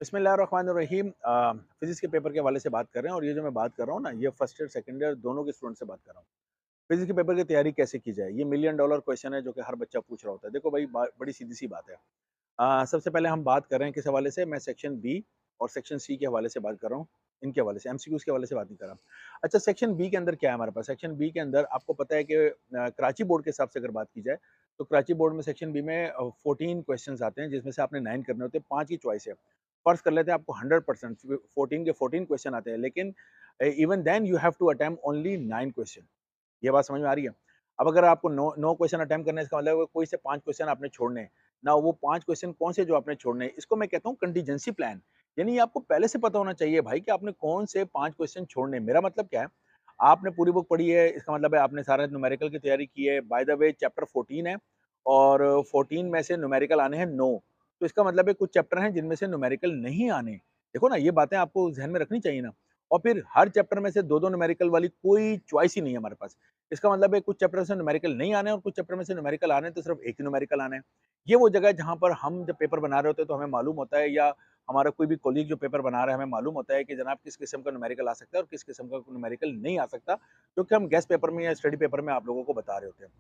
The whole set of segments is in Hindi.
बिस्मिल्लाहिर्रहमानिर्रहीम। फिजिक्स के पेपर के हवाले से बात कर रहे हैं और ये जो मैं बात कर रहा हूँ ना, ये फर्स्ट ईयर सेकंड ईयर दोनों के स्टूडेंट से बात कर रहा हूँ। फिजिक्स के पेपर की तैयारी कैसे की जाए, ये मिलियन डॉलर क्वेश्चन है जो कि हर बच्चा पूछ रहा होता है। देखो भाई, बड़ी सीधी सी बात है। सबसे पहले हम बात कर रहे हैं किस हवाले से, मैं सेक्शन बी और सेक्शन सी के हवाले से बात कर रहा हूँ। इनके हवाले से, एमसीक्यूज के हवाले से बात नहीं कर रहा। अच्छा, सेक्शन बी के अंदर क्या है हमारे पास? सेक्शन बी के अंदर आपको पता है कि कराची बोर्ड के हिसाब से अगर बात की जाए, तो कराची बोर्ड में सेक्शन बी में 14 क्वेश्चंस आते हैं, जिसमें से आपने 9 करने होते हैं, 5 की चॉइस है। फर्ज कर लेते हैं आपको 100% 14 के 14 क्वेश्चन आते हैं, लेकिन even then you have to attempt only 9 question. ये बात समझ में आ रही है? अब अगर आपको 9 क्वेश्चन अटेम्प्ट करने हैं, इसका मतलब है कोई से 5 क्वेश्चन आपने छोड़ने हैं। ना वो 5 क्वेश्चन कौन से जो आपने छोड़ने हैं, इसको मैं कहता हूँ कंटीजेंसी प्लान। यानी आपको पहले से पता होना चाहिए भाई कि आपने कौन से 5 क्वेश्चन छोड़ने हैं। मेरा मतलब क्या है, आपने पूरी बुक पढ़ी है, इसका मतलब है आपने सारा न्यूमेरिकल की तैयारी की है। बाय द वे चैप्टर 14 है और 14 में से न्यूमेरिकल आने हैं 9। तो इसका मतलब है कुछ चैप्टर हैं जिनमें से न्यूमेरिकल नहीं आने। देखो ना, ये बातें आपको ज़हन में रखनी चाहिए ना। और फिर हर चैप्टर में से 2-2 न्यूमेरिकल वाली कोई चॉइस ही नहीं है हमारे पास। इसका मतलब है कुछ चैप्टर से न्यूमेरिकल नहीं आने और कुछ चैप्टर में से न्यूमेरिकल आने हैं, तो सिर्फ एक ही न्यूमेरिकल आना है। ये वो जगह है जहाँ पर हम जब पेपर बना रहे होते हैं तो हमें मालूम होता है, या हमारा कोई भी कोलीग जो पेपर बना रहा है, हमें मालूम होता है कि जनाब किस किस्म का न्यूमेरिकल आ सकता है और किस किस्म का न्यूमेरिकल नहीं आ सकता, जो कि हम गेस्ट पेपर में या स्टडी पेपर में आप लोगों को बता रहे होते हैं।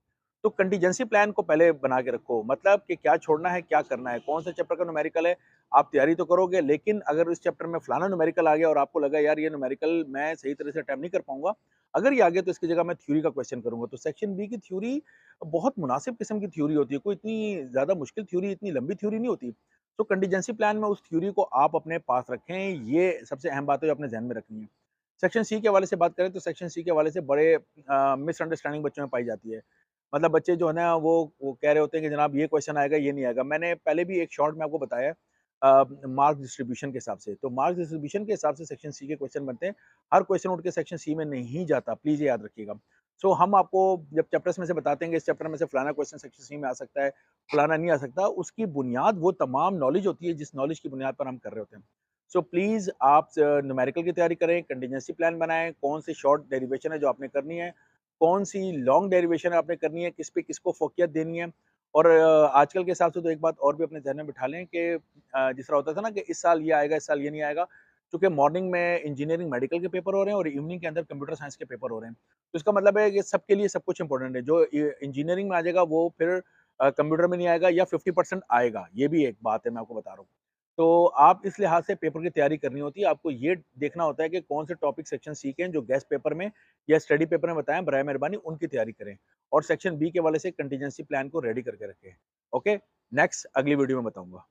तो कंटीजेंसी प्लान को पहले बना के रखो, मतलब कि क्या छोड़ना है, क्या करना है, कौन से चैप्टर का न्यूमेरिकल है, आप तैयारी तो करोगे, लेकिन अगर इस चैप्टर में फलाना न्यूमेरिकल आ गया और आपको लगा यार ये न्यूमेरिकल मैं सही तरह से अटेम्प्ट नहीं कर पाऊंगा, अगर ये आ गया तो इसकी जगह मैं थ्योरी का क्वेश्चन करूंगा। तो सेक्शन बी की थ्योरी बहुत मुनासिब किस्म की थ्योरी होती है, कोई इतनी ज्यादा मुश्किल थ्योरी, इतनी लंबी थ्योरी नहीं होती। तो कंटीजेंसी प्लान में उस थ्योरी को आप अपने पास रखें, ये सबसे अहम बात है जो अपने ध्यान में रखनी है। सेक्शन सी के हवाले से बात करें तो सेक्शन सी के हवाले से बड़े मिसअंडरस्टैंडिंग बच्चों में पाई जाती है। मतलब बच्चे जो है ना, वो कह रहे होते हैं कि जनाब ये क्वेश्चन आएगा, ये नहीं आएगा। मैंने पहले भी एक शॉर्ट में आपको बताया है, मार्क्स डिस्ट्रीब्यूशन के हिसाब से। तो मार्क्स डिस्ट्रीब्यूशन के हिसाब से सेक्शन सी के क्वेश्चन बनते हैं। हर क्वेश्चन उठ के सेक्शन सी में नहीं जाता, प्लीज़ ये याद रखिएगा। सो हम आपको जब चैप्टर्स में से बताते हैं कि इस चैप्टर में से फलाना क्वेश्चन सेक्शन सी में आ सकता है, फलाना नहीं आ सकता, उसकी बुनियाद वो तमाम नॉलेज होती है जिस नॉलेज की बुनियाद पर हम कर रहे होते हैं। सो प्लीज़ आप न्यूमेरिकल की तैयारी करें, कंटीजेंसी प्लान बनाएँ, कौन सी शॉर्ट डेरिवेशन है जो आपने करनी है, कौन-सी लॉन्ग डेरिवेशन आपने करनी है, किस पे किसको फ़ोकियत देनी है। और आजकल के हिसाब से तो एक बात और भी अपने ज़हन में बिठा लें कि जिस तरह होता था ना कि इस साल ये आएगा, इस साल ये नहीं आएगा। चूँकि मॉर्निंग में इंजीनियरिंग मेडिकल के पेपर हो रहे हैं और इवनिंग के अंदर कंप्यूटर साइंस के पेपर हो रहे हैं। तो इसका मतलब है कि सबके लिए सब कुछ इम्पोर्टेंट है। जो इंजीनियरिंग में आ जाएगा वो फिर कंप्यूटर में नहीं आएगा या 50% आएगा। ये भी एक बात है, मैं आपको बता रहा हूँ। तो आप इस लिहाज से पेपर की तैयारी करनी होती है। आपको ये देखना होता है कि कौन से टॉपिक सेक्शन सी के हैं जो गेस्ट पेपर में या स्टडी पेपर में बताएँ, बराए मेहरबानी उनकी तैयारी करें। और सेक्शन बी के हवाले से कंटीजेंसी प्लान को रेडी करके रखें। ओके, नेक्स्ट अगली वीडियो में बताऊँगा।